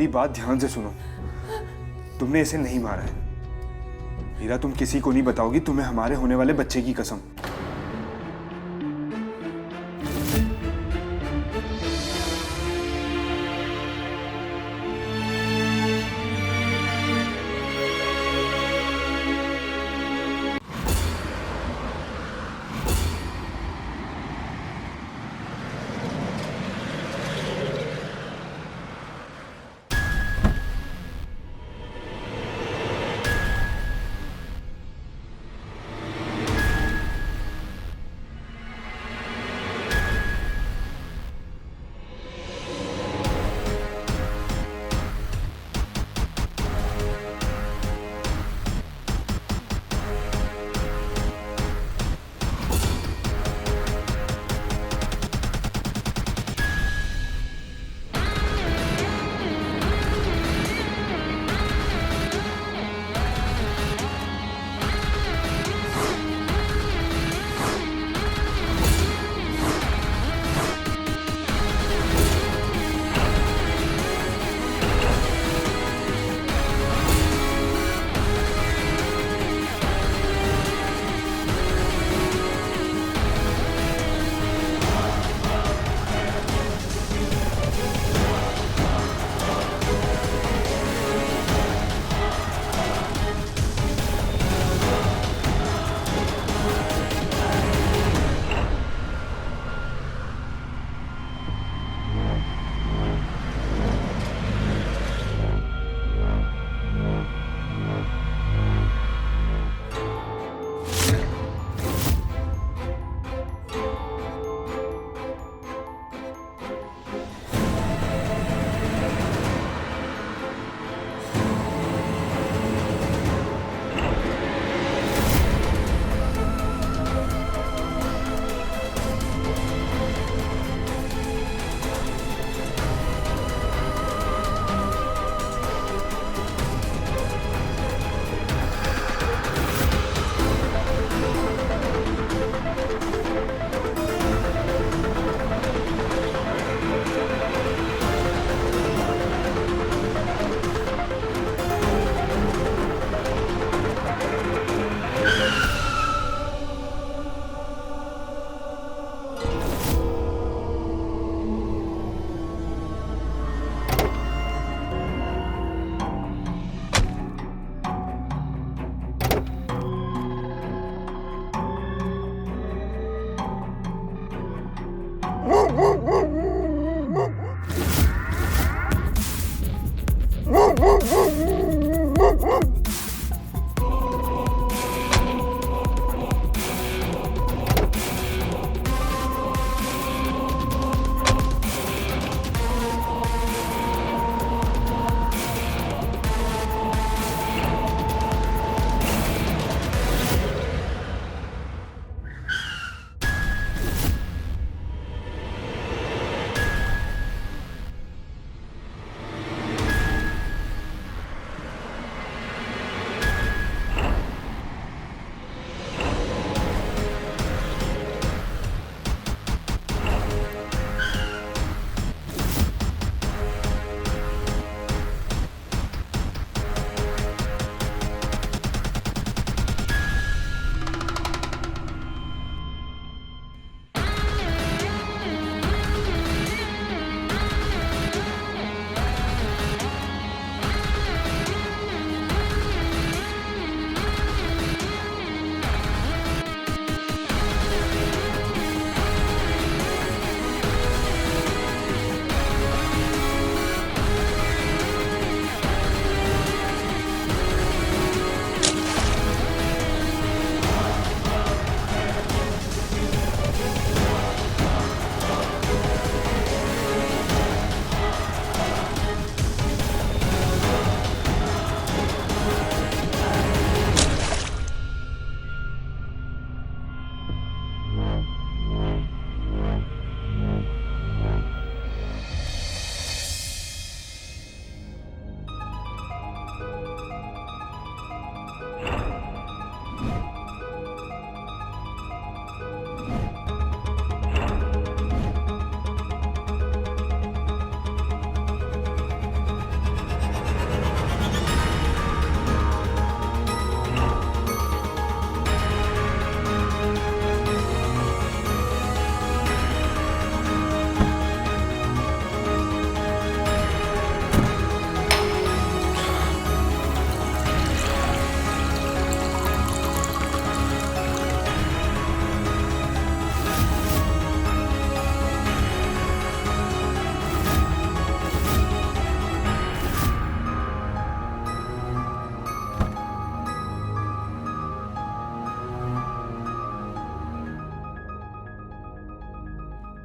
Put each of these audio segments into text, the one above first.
मेरी बात ध्यान से सुनो। तुमने इसे नहीं मारा है हीरा, तुम किसी को नहीं बताओगी, तुम्हें हमारे होने वाले बच्चे की कसम।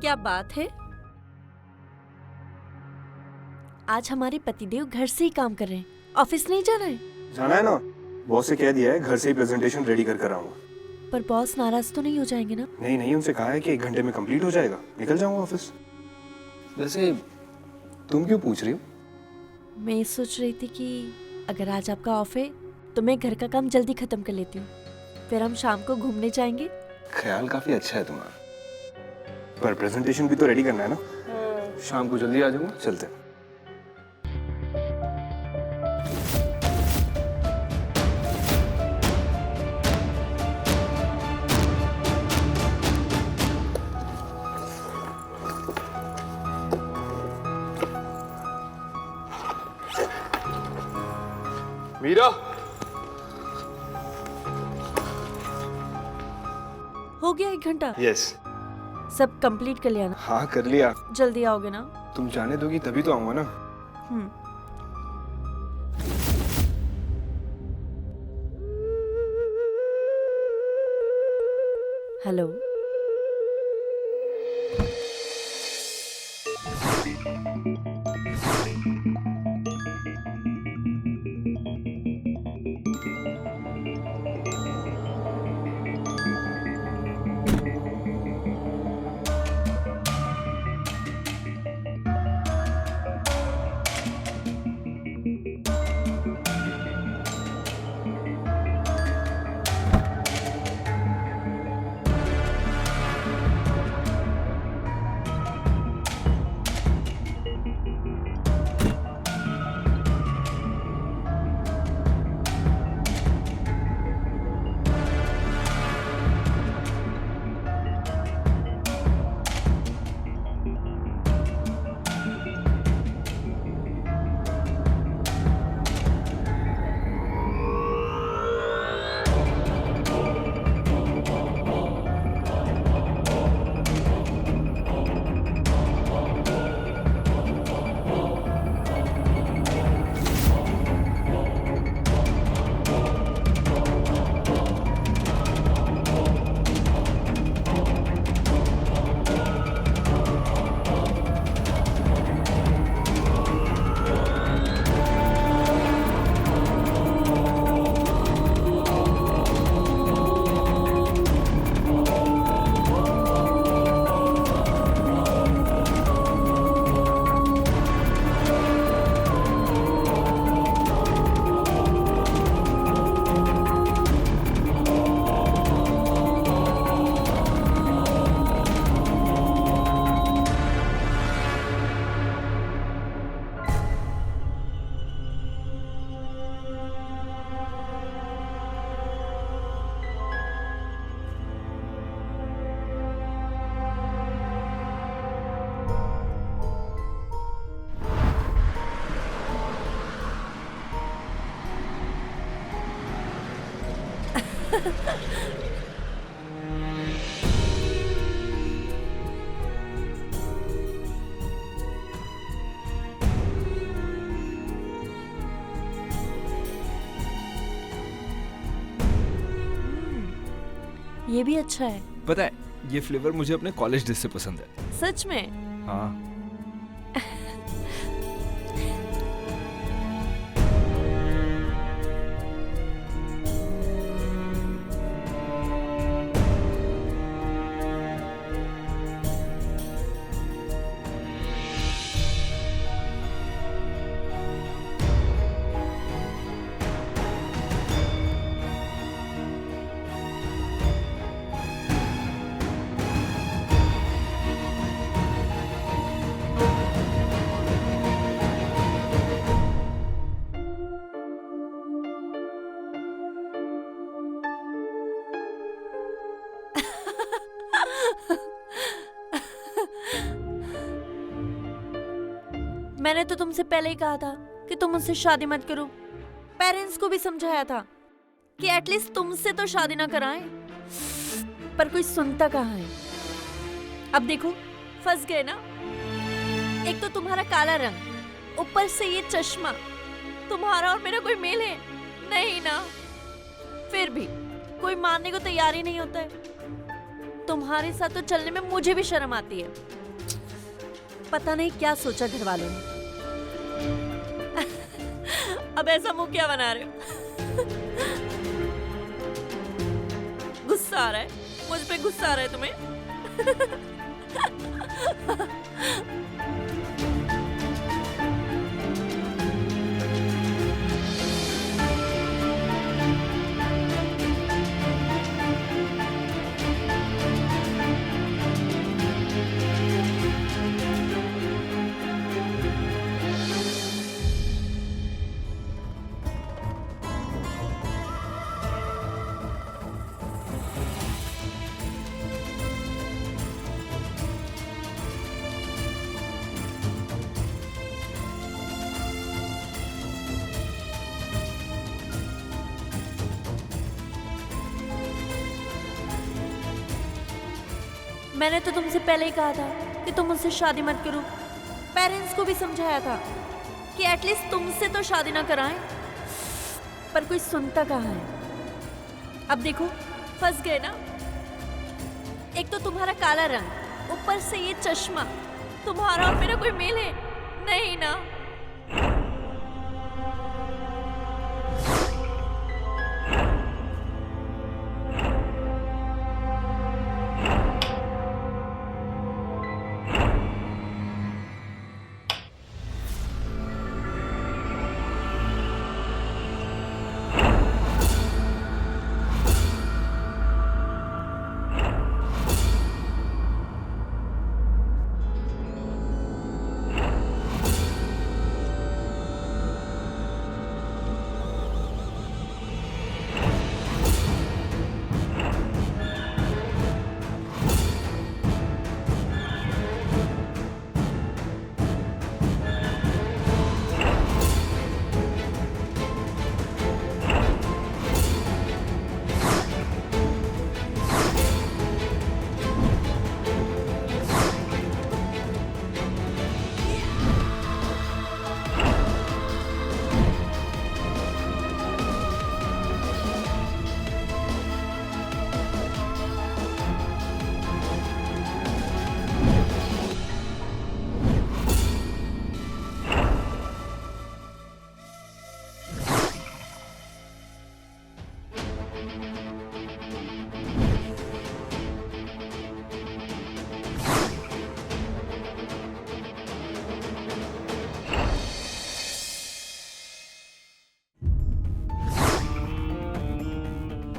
क्या बात है? आज हमारे पतिदेव घर से ही काम कर रहे हैं, ऑफिस नहीं जाना है? जाना है ना, बॉस से कह दिया है, घर से ही प्रेजेंटेशन रेडी कर आऊंगा। पर बॉस नाराज तो नहीं हो जाएंगे ना? नहीं नहीं, उनसे कहा है कि 1 घंटे में कंप्लीट हो जाएगा, निकल जाऊंगा ऑफिस। वैसे तुम क्यों पूछ रही हो? मैं ये सोच रही थी कि अगर आज आपका ऑफ है तो मैं घर का काम जल्दी खत्म कर लेती हूँ, फिर हम शाम को घूमने जाएंगे। ख्याल काफी अच्छा है तुम्हारा, पर प्रेजेंटेशन भी तो रेडी करना है ना। शाम को जल्दी आ जाऊंगा, चलते हैं। मीरा, हो गया 1 घंटा? यस। सब कंप्लीट कर लिया ना? हाँ कर लिया। जल्दी आओगे ना? तुम जाने दोगी तभी तो आऊंगा ना। हेलो। ये भी अच्छा है। पता है, ये फ्लेवर मुझे अपने कॉलेज डेज से पसंद है। सच में? हाँ। मैंने तो तुमसे पहले ही कहा था कि तुम मुझसे शादी मत करो। पेरेंट्स को भी समझाया था कि एटलीस्ट तुमसे तो शादी ना कराएं, पर कोई सुनता कहाँ है। अब देखो फंस गए ना। एक तो तुम्हारा काला रंग, ऊपर से ये चश्मा, तुम्हारा और मेरा कोई मेल है नहीं ना। फिर भी कोई मानने को तैयार ही नहीं होता है। तुम्हारे साथ तो चलने में मुझे भी शर्म आती है। पता नहीं क्या सोचा घर वालों ने। अब ऐसा मुंह क्या बना रहे हो? गुस्सा आ रहा है? मुझ पे गुस्सा आ रहा है तुम्हें? मैंने तो तुमसे पहले ही कहा था कि तुम मुझसे शादी मत करो। पेरेंट्स को भी समझाया था कि एटलीस्ट तुमसे तो शादी ना कराएं, पर कोई सुनता कहाँ है। अब देखो फंस गए ना। एक तो तुम्हारा काला रंग, ऊपर से ये चश्मा, तुम्हारा और मेरा कोई मेल है नहीं ना।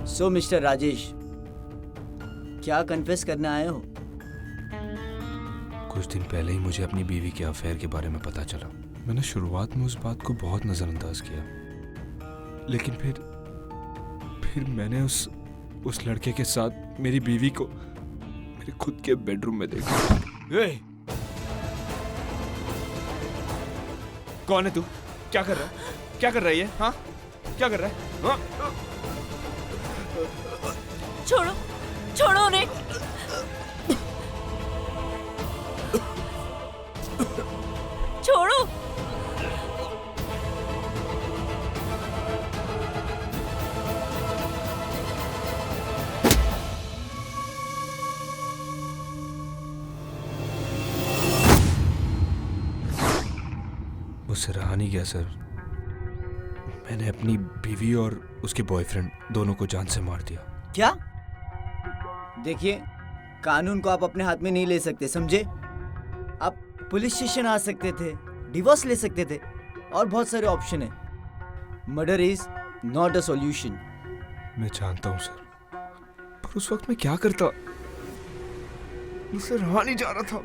सो मिस्टर राजेश, क्या कन्फेस करने आए हो? कुछ दिन पहले ही मुझे अपनी बीवी के अफेयर के बारे में पता चला। मैंने शुरुआत में उस बात को बहुत नज़रअंदाज किया, लेकिन फिर मैंने उस लड़के के साथ मेरी बीवी को मेरे खुद के बेडरूम में देखा। कौन है तू? क्या कर रहा है? क्या कर रहा है ये? हाँ, क्या कर रहा है? हाँ? छोड़ो, छोड़ो उन्हें। छोड़ो। मुझसे रहा नहीं गया सर। मैंने अपनी बीवी और उसके बॉयफ्रेंड दोनों को जान से मार दिया। क्या? देखिए, कानून को आप अपने हाथ में नहीं ले सकते, समझे? आप पुलिस स्टेशन आ सकते थे, डिवोर्स ले सकते थे, और बहुत सारे ऑप्शन है। Murder is not a solution. मैं जानता हूँ सर, पर उस वक्त मैं क्या करता? मुझसे रहा नहीं जा रहा था।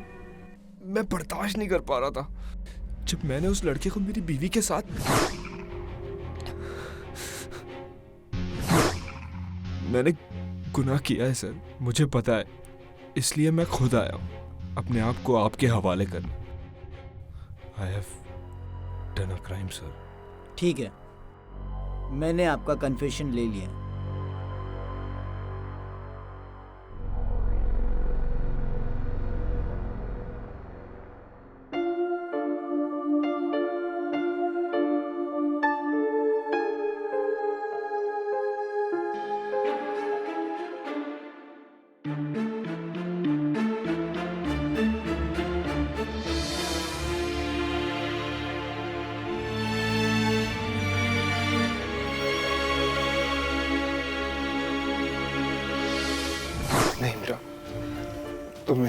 मैं बर्दाश्त नहीं कर पा रहा था। जब मैंने उस लड़के को मेरी बीवी के साथ मैंने गुनाह किया है सर, मुझे पता है। इसलिए मैं खुद आया हूँ अपने आप को आपके हवाले करने। I have done a crime sir. ठीक है, मैंने आपका कन्फेशन ले लिया।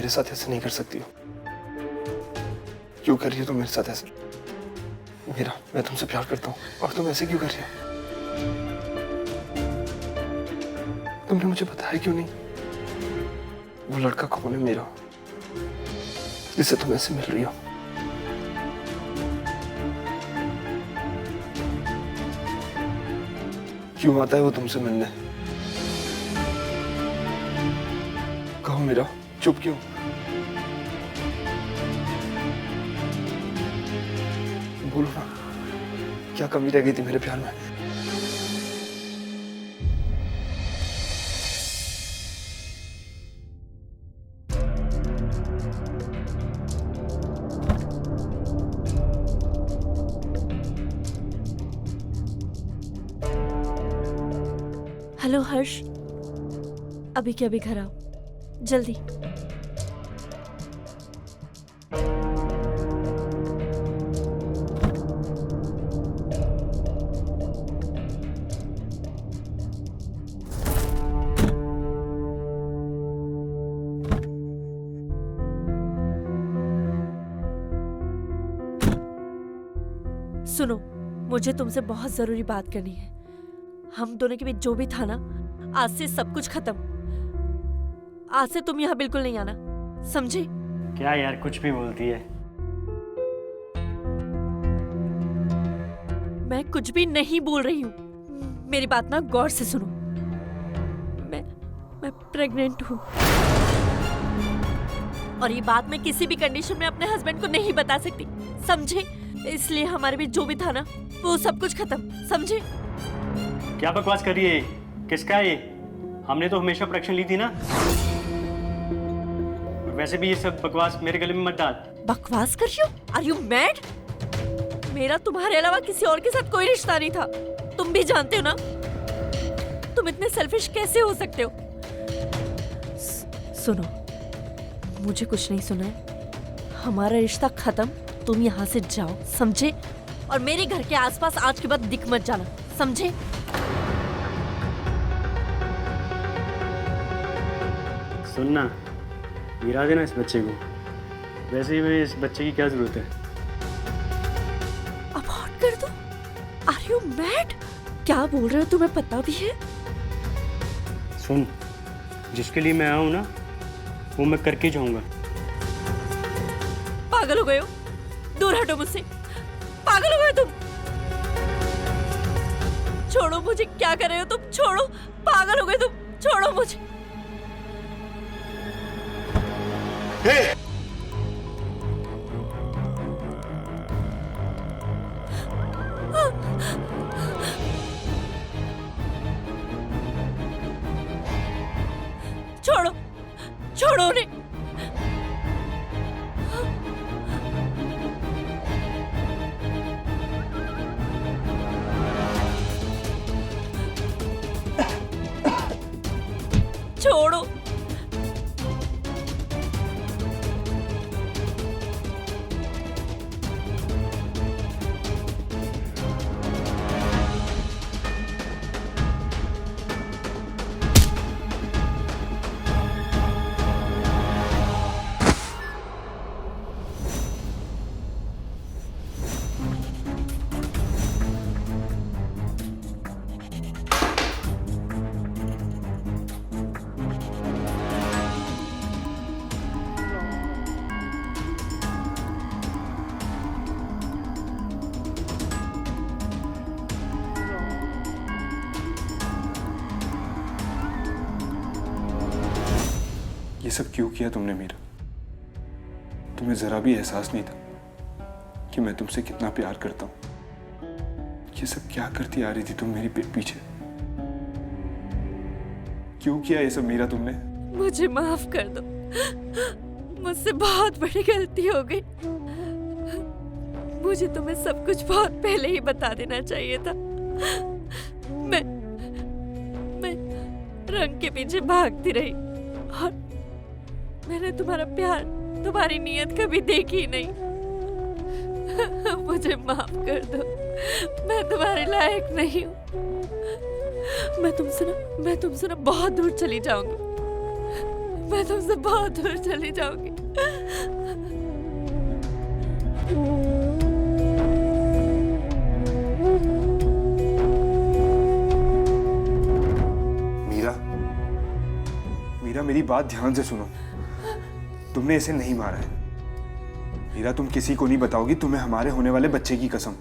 मेरे साथ ऐसे नहीं कर सकती हो। क्यों कर रही हो तुम मेरे साथ ऐसे? मीरा, मैं तुमसे प्यार करता हूँ और तुम ऐसे क्यों कर रही हो? तुमने मुझे बताया क्यों नहीं? वो लड़का कौन है मीरा, जिससे तुम ऐसे मिल रही हो? क्यों आता है वो तुमसे मिलने? कहो मीरा, चुप क्यों? बोलो ना, क्या कमी रह गई थी मेरे प्यार में? हेलो हर्ष, अभी के अभी घर आओ, जल्दी। सुनो, मुझे तुमसे बहुत जरूरी बात करनी है। हम दोनों के बीच जो भी था ना, आज से सब कुछ खत्म। आज से तुम यहाँ बिल्कुल नहीं आना, समझे? क्या यार कुछ भी बोलती है। मैं कुछ भी नहीं बोल रही हूँ, मेरी बात ना गौर से सुनो। मैं प्रेग्नेंट हूँ और ये बात मैं किसी भी कंडीशन में अपने हस्बैंड को नहीं बता सकती, समझे? इसलिए हमारे बीच जो भी था ना, वो सब कुछ खत्म, समझे? क्या बकवास कर रही है? किसका है ये? हमने तो हमेशा प्रोटेक्शन ली थी ना। और वैसे भी ये सब बकवास मेरे गले में मत डाल। बकवास कर रही हो? Are you mad? मेरा तुम्हारे अलावा किसी और के साथ कोई रिश्ता नहीं था, तुम भी जानते हो ना। तुम इतने सेल्फिश कैसे हो सकते हो? सुनो, मुझे कुछ नहीं सुना है, हमारा रिश्ता खत्म। तुम यहाँ से जाओ, समझे? और मेरे घर के आसपास आज के बाद दिख मत जाना, समझे? सुनना, गिरा देना इस बच्चे को। वैसे भी इस बच्चे की क्या जरूरत है? अबॉर्ट कर दो? Are you mad? क्या बोल रहे हो, तुम्हें पता भी है? सुन, जिसके लिए मैं आया हूं ना, वो मैं करके जाऊंगा। पागल हो गए हो? दूर हटो मुझसे, पागल हो गए तुम। छोड़ो मुझे, क्या कर रहे हो तुम? छोड़ो, पागल हो गए तुम, छोड़ो मुझे। छोड़ो, छोड़ो उन्हें। छोड़ो। ये सब क्यों किया तुमने मीरा? तुम्हें जरा भी एहसास नहीं था कि मैं तुमसे कितना प्यार करता हूं? ये सब क्या करती आ रही थी तुम मेरी पीठ पीछे? क्यों किया ये सब मीरा तुमने? मुझे माफ कर दो, मुझसे बहुत बड़ी गलती हो गई। मुझे तुम्हें सब कुछ बहुत पहले ही बता देना चाहिए था। मैं रंग के पीछे भागती रही और मैंने तुम्हारा प्यार, तुम्हारी नीयत कभी देखी ही नहीं। मुझे माफ कर दो, मैं तुम्हारे लायक नहीं हूँ। मैं तुमसे ना बहुत दूर चली जाऊंगी। मैं तुमसे बहुत दूर चली जाऊंगी। मीरा, मीरा मेरी बात ध्यान से सुनो। तुमने इसे नहीं मारा है। मीरा, तुम किसी को नहीं बताओगी, तुम्हें हमारे होने वाले बच्चे की कसम।